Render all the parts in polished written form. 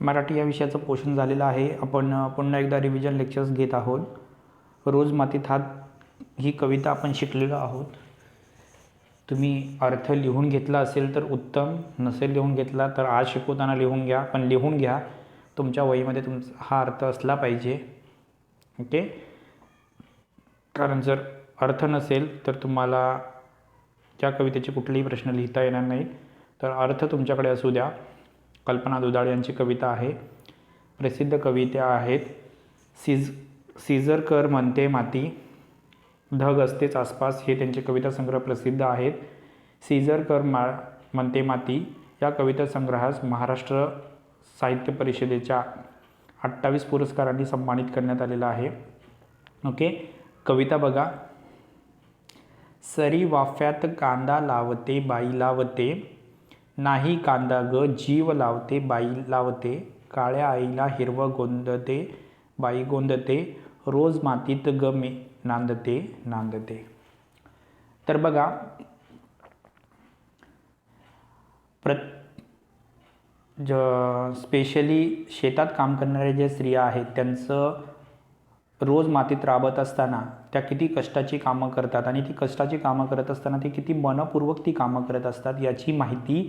मराठी या विषयाचं पोषण झालेलं आहे. आपण पुन्हा एकदा रिव्हिजन लेक्चर्स घेत आहोत. रोज मातीत हात ही कविता आपण शिकलेलो आहोत. तुम्ही अर्थ लिहून घेतला असेल तर उत्तम, नसेल लिहून घेतला तर आज शिकवताना लिहून घ्या, पण लिहून घ्या. तुमच्या वहीमध्ये हा अर्थ असला पाहिजे. ओके, कारण जर अर्थ नसेल तर तुम्हाला त्या कवितेचे कुठलेही प्रश्न लिहिता येणार नाही. तर अर्थ तुमच्याकडे असू द्या. कल्पना दुधाळ यांची कविता आहे. प्रसिद्ध कविता आहेत. सीझर कर म्हणते माती, ढग असतेच आसपास, हे त्यांचे कविता संग्रह प्रसिद्ध आहेत. सीझर कर म्हणते माती या कविता संग्रहास महाराष्ट्र साहित्य परिषदेच्या 28 पुरस्कारांनी सन्मानित करण्यात आलेला आहे. ओके, कविता बघा. सरी वाफ्यात कांदा लावते बाई लावते, नाही कांदा ग जीव लावते बाई लावते, काळ्या आईला हिरवं गोंदते बाई गोंदते, रोज मातीत ग मी नांदते नांदते. तर बघा, स्पेशली शेतात काम करणाऱ्या ज्या स्त्रिया आहेत त्यांचं रोज मातीत राबत असताना त्या किती कष्टाची कामं करतात आणि ती कष्टाची कामं करत असताना ते किती मनपूर्वक ती कामं करत असतात याची माहिती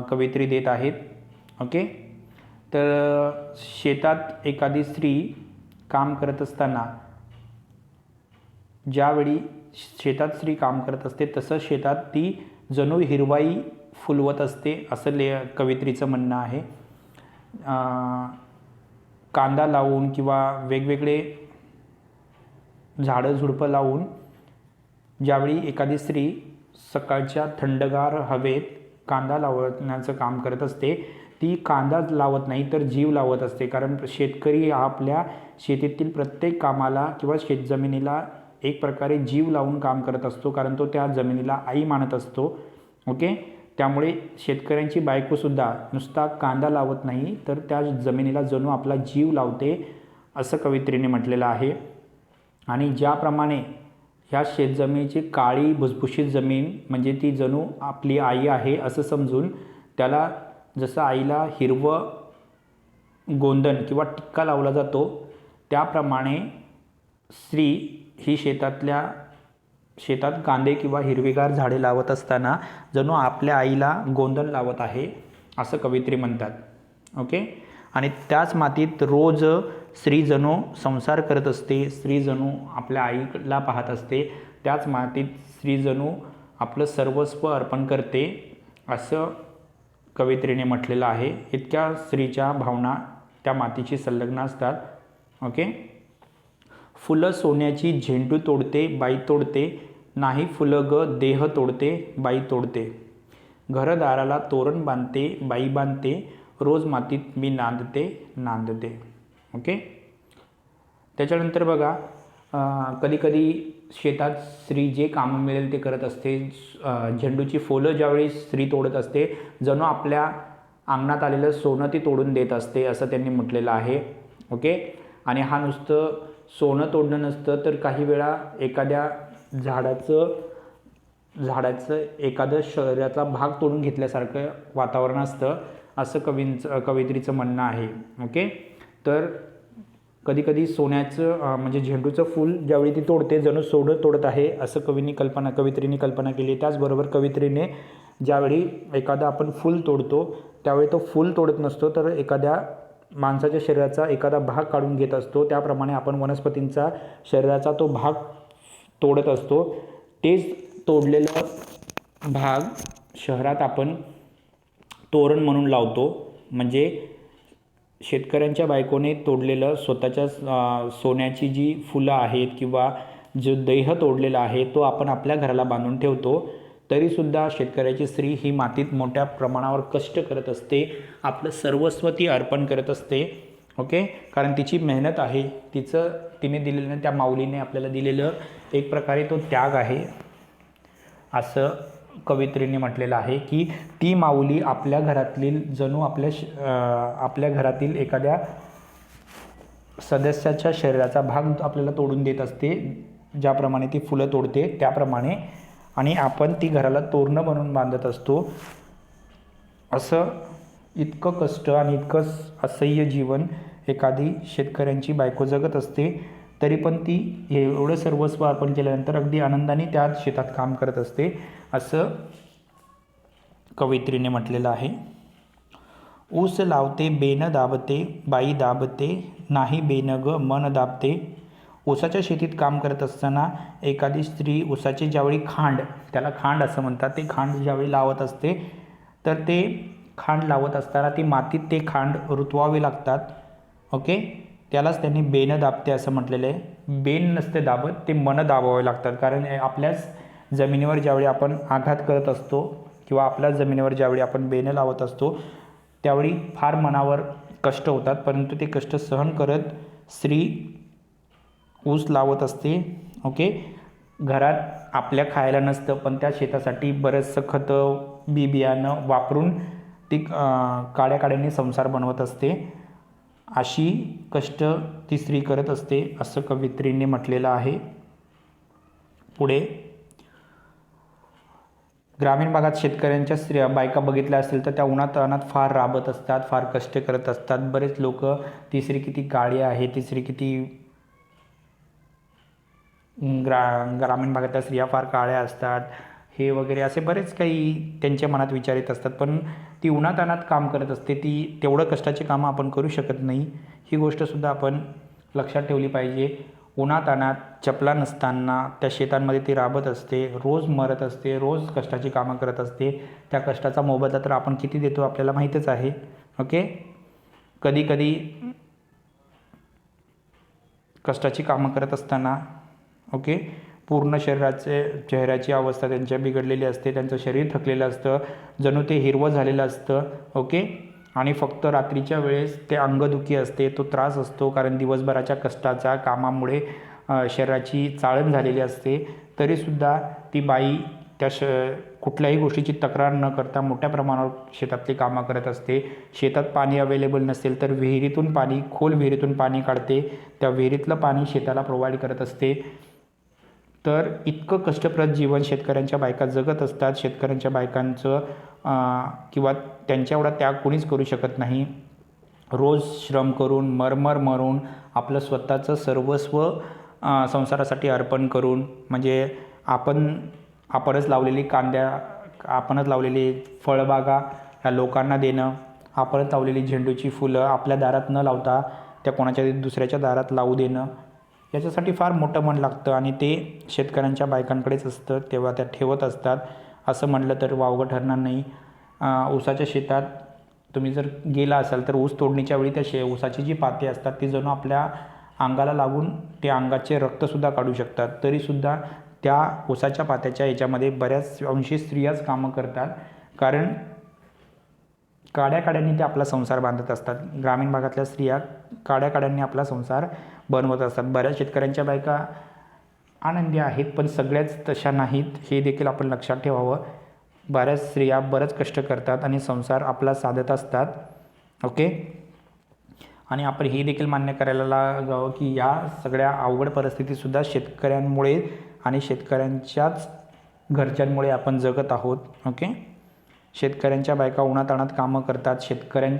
कवयित्री देत आहेत. ओके, तर शेतात एखादी स्त्री काम करत असताना ज्यावेळी शेतात स्त्री काम करत असते तसं शेतात ती जणू हिरवाई फुलवत असते असं कवयित्रीचं म्हणणं आहे. कांदा लावून किंवा वेगवेगळे झाडं झुडपं लावून ज्यावेळी एखादी स्त्री सकाळच्या थंडगार हवेत कांदा लावण्याचं काम करत असते, ती कांदा लावत नाही तर जीव लावत असते. कारण शेतकरी आपल्या शेतीतील प्रत्येक कामाला किंवा शेतजमिनीला एक प्रकारे जीव लावून काम करत असतो, कारण तो त्या जमिनीला आई मानत असतो. ओके, त्यामुळे शेतकऱ्यांची बायकोसुद्धा नुसता कांदा लावत नाही तर त्या जमिनीला जणू आपला जीव लावते असं कवयित्रीने म्हटलेलं आहे. आणि ज्याप्रमाणे ह्या शेतजमिनीची काळी भुसभुशीत जमीन म्हणजे ती जणू आपली आई आहे असं समजून त्याला जसं आईला हिरवं गोंदण किंवा टिक्का लावला जातो, त्याप्रमाणे स्त्री ही शेतात कांदे किंवा हिरवीगार झाडे लावत असताना जणू आपल्या आईला गोंधन लावत आहे असं कवयित्री म्हणतात. ओके, आणि त्याच मातीत रोज स्त्री जणू संसार करत असते, स्त्री जणू आपल्या आईला पाहत असते, त्याच मातीत स्त्री जणू आपलं सर्वस्व अर्पण करते असं कवयित्रीने म्हटलेलं आहे. इतक्या स्त्रीच्या भावना त्या मातीशी संलग्न असतात. ओके, फुलं सोन्याची झेंडू तोडते बाई तोडते, नाही फुलं ग देह तोडते बाई तोडते, घरदाराला तोरण बांधते बाई बांधते, रोज मातीत मी नांदते नांदते. ओके, त्याच्यानंतर बघा, कधीकधी शेतात स्त्री जे कामं मिळेल ते करत असते. झेंडूची फुलं ज्यावेळी स्त्री तोडत असते जणू आपल्या अंगणात आलेलं सोनं ती तोडून देत असते असं त्यांनी म्हटलेलं आहे. ओके, आणि हा नुसतं सोनं तोडणं नसतं तर काही वेळा एखाद्या झाडाचं एखादं शरीराचा भाग तोडून घेतल्यासारखं वातावरण असतं असं कवयित्रीचं म्हणणं आहे. ओके, तर कधीकधी सोन्याचं म्हणजे झेंडूचं फूल ज्यावेळी ती तोडते जणू सोनं तोडत आहे असं कवयित्रीने कल्पना केली. त्याचबरोबर कवयित्रीने ज्यावेळी एखादं आपण फूल तोडतो त्यावेळी तो फूल तोडत नसतो तर एखाद्या माणसाच्या शरीराचा एखादा भाग काढून घेत असतो, त्याप्रमाणे आपण वनस्पतींचा शरीराचा तो भाग तोडत असतो. तेच तोडलेला भाग शहरात आपण तोरण म्हणून लावतो. म्हणजे शेतकऱ्यांच्या बायकोने तोडलेलं स्वतःच्या सोन्याची जी फुलं आहेत किंवा जो देह तोडलेला आहे तो आपण आपल्या घराला बांधून ठेवतो. तरीसुद्धा शेतकऱ्याची स्त्री ही मातीत मोठ्या प्रमाणावर कष्ट करत असते, आपलं सर्वस्व ती अर्पण करत असते. ओके, कारण तिची मेहनत आहे, तिने दिलेलं, त्या माऊलीने आपल्याला दिलेलं एक प्रकारे तो त्याग आहे असं कवयित्रीने म्हटलेलं आहे. की ती माऊली आपल्या घरातील जणू आपल्या घरातील एखाद्या सदस्याच्या शरीराचा भाग आपल्याला तोडून देत असते, ज्याप्रमाणे ती फुलं तोडते त्याप्रमाणे, आणि आपण ती घराला तोरणं बनवून बांधत असतो असं इतकं कष्ट आणि इतकं असह्य जीवन एखादी शेतकऱ्यांची बायको जगत असते, तरी पण ती एवढं सर्वस्व अर्पण केल्यानंतर अगदी आनंदाने त्या शेतात काम करत असते, असं कवयित्रीने म्हटलेलं आहे. ऊस लावते बेन दाबते, बाई दाबते नाही बेन ग मन दाबते. ऊसाच्या शेतीत काम करत असताना एखादी स्त्री ऊसाची ज्यावेळी खांड, त्याला खांड असं म्हणतात, ते खांड ज्यावेळी लावत असते, तर ते खांड लावत असताना ती मातीत ते खांड रुतवावे लागतात. ओके, त्यालाच त्यांनी बेन दाबते असं म्हटलेलं आहे. बेन नसते दाबत, ते मन दाबावे लागतात. कारण आपल्याच जमिनीवर ज्यावेळी आपण आघात करत असतो किंवा आपल्याच जमिनीवर ज्यावेळी आपण बेनं लावत असतो, त्यावेळी फार मनावर कष्ट होतात, परंतु ते कष्ट सहन करत स्त्री ऊस लावत असते. ओके, घरात आपल्या खायला नसतं, पण त्या शेतासाठी बरंचसं खतं बी बियाणं वापरून ती काड्या काड्यांनी संसार बनवत असते. अशी कष्ट ती स्त्री करत असते असं कवयित्रीने म्हटलेलं आहे. पुढे, ग्रामीण भागात शेतकऱ्यांच्या स्त्रिया बायका बघितल्या असतील तर त्या उन्हात अनात फार राबत असतात, फार कष्ट करत असतात. बरेच लोक तिसरी किती काळी आहे, तिसरी किती ग्रामीण भागातल्या स्त्रिया फार काळ्या असतात, हे वगैरे असे बरेच काही त्यांच्या मनात विचार येत असतात. पण ती उन्हात अनात काम करत असते, ती तेवढं कष्टाची कामं आपण करू शकत नाही, ही गोष्टसुद्धा आपण लक्षात ठेवली पाहिजे. उन्हात अनात चपला नसताना त्या शेतांमध्ये ती राबत असते, रोज मरत असते, रोज कष्टाची कामं करत असते. त्या कष्टाचा मोबदला तर आपण किती देतो आपल्याला माहीतच आहे. ओके, कधी कधी कष्टाची कामं करत असताना ओके पूर्ण चेहऱ्याची अवस्था त्यांच्या बिघडलेली असते, त्यांचं शरीर थकलेलं असतं, जणू ते हिरवं झालेलं असतं. ओके, आणि फक्त रात्रीच्या वेळेस ते अंगदुखी असते, तो त्रास असतो, कारण दिवसभराच्या कष्टाच्या कामामुळे शरीराची चाळण झालेली असते. तरीसुद्धा ती बाई त्या कुठल्याही गोष्टीची तक्रार न करता मोठ्या प्रमाणावर शेतातली कामं करत असते. शेतात पाणी अवेलेबल नसेल तर विहिरीतून पाणी, खोल विहिरीतून पाणी काढते, त्या विहिरीतलं पाणी शेताला प्रोव्हाइड करत असते. तर इतकं कष्टप्रद जीवन शेतकऱ्यांच्या बायका जगत असतात. शेतकऱ्यांच्या बायकांचं किंवा त्यांच्या एवढा त्याग कोणीच करू शकत नाही. रोज श्रम करून मरून आपलं स्वतःचं सर्वस्व संसारासाठी अर्पण करून, म्हणजे आपणच लावलेली आपणच लावलेली फळबागा ह्या लोकांना देणं, आपणच लावलेली झेंडूची फुलं आपल्या दारात न लावता त्या कोणाच्या दुसऱ्याच्या दारात लावू देणं, याच्यासाठी फार मोठं मन लागतं आणि ते शेतकऱ्यांच्या बायकांकडेच असतं, तेव्हा त्या ठेवत असतात असं म्हटलं तर वावगं ठरणार नाही. ऊसाच्या शेतात तुम्ही जर गेला असाल तर ऊस तोडणीच्या वेळी त्या ऊसाची जी पाती असतात ती जणू आपल्या अंगाला लागून ते अंगाचे रक्तसुद्धा काढू शकतात. तरीसुद्धा त्या ऊसाच्या पात्याच्या याच्यामध्ये बऱ्याच अंशी स्त्रियाच कामं करतात, कारण काड्याकाड्यांनी ते आपला संसार बांधत असतात. ग्रामीण भागातल्या स्त्रिया काड्याकाड्यांनी आपला संसार बनवत असतात. बऱ्याच शेतकऱ्यांच्या बायका आनंदी आहेत, पण सगळ्याच तशा नाहीत, हे देखील आपण लक्षात ठेवावं. बऱ्याच स्त्रिया बरंच कष्ट करतात आणि संसार आपला साधत असतात. ओके, आणि आपण हे देखील मान्य करायला लागावं की या सगळ्या अवघड परिस्थितीसुद्धा शेतकऱ्यांमुळे आणि शेतकऱ्यांच्याच घरच्यांमुळे आपण जगत आहोत. ओके, शेतकऱ्यांच्या बायका उन्हातान्हात कामं करतात,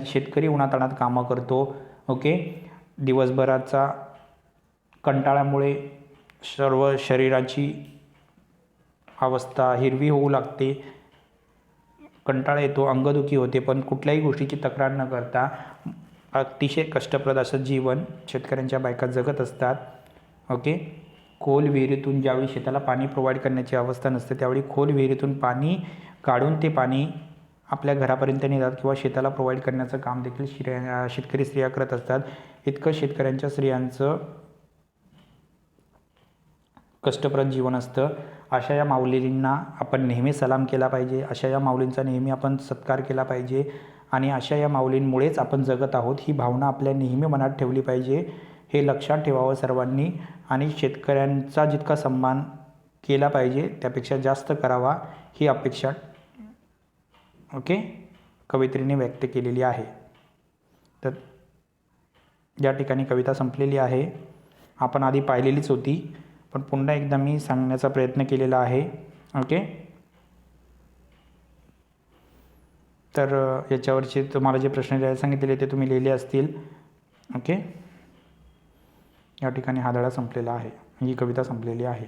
शेतकरी उन्हातान्हात कामं करतो. ओके, दिवसभराचा कंटाळ्यामुळे सर्व शरीराची अवस्था हिरवी होऊ लागते, कंटाळा येतो, अंगदुखी होते, पण कुठल्याही गोष्टीची तक्रार न करता अतिशय कष्टप्रद असं जीवन शेतकऱ्यांच्या बायका जगत असतात. ओके, खोल विहिरीतून ज्यावेळी शेताला पाणी प्रोव्हाइड करण्याची अवस्था नसते त्यावेळी खोल विहिरीतून पाणी काढून ते पाणी आपल्या घरापर्यंत नेतात किंवा शेताला प्रोव्हाइड करण्याचं काम देखील शेतकरी स्त्रिया करत असतात. इतकं शेतकऱ्यांच्या स्त्रियांचं कष्टप्रद जीवन असतं. अशा या माऊलींना आपण नेहमी सलाम केला पाहिजे, अशा या माऊलींचा नेहमी आपण सत्कार केला पाहिजे आणि अशा या माऊलींमुळेच आपण जगत आहोत ही भावना आपल्या नेहमी मनात ठेवली पाहिजे. हे लक्षात ठेवावं सर्वांनी आणि शेतकऱ्यांचा जितका सन्मान केला पाहिजे त्यापेक्षा जास्त करावा ही अपेक्षा ओके कवयित्रीने व्यक्त केलेली आहे. तर या ठिकाणी कविता संपलेली आहे. आपण आधी पाहिलेलीच होती, पण पुन्हा एकदा मी सांगण्याचा प्रयत्न केलेला आहे. ओके, तर याच्यावरचे तुम्हाला जे प्रश्न लिहायला सांगितलेले ते तुम्ही लिहिले असतील. ओके, या ठिकाणी हा धडा संपलेला आहे, ही कविता संपलेली आहे.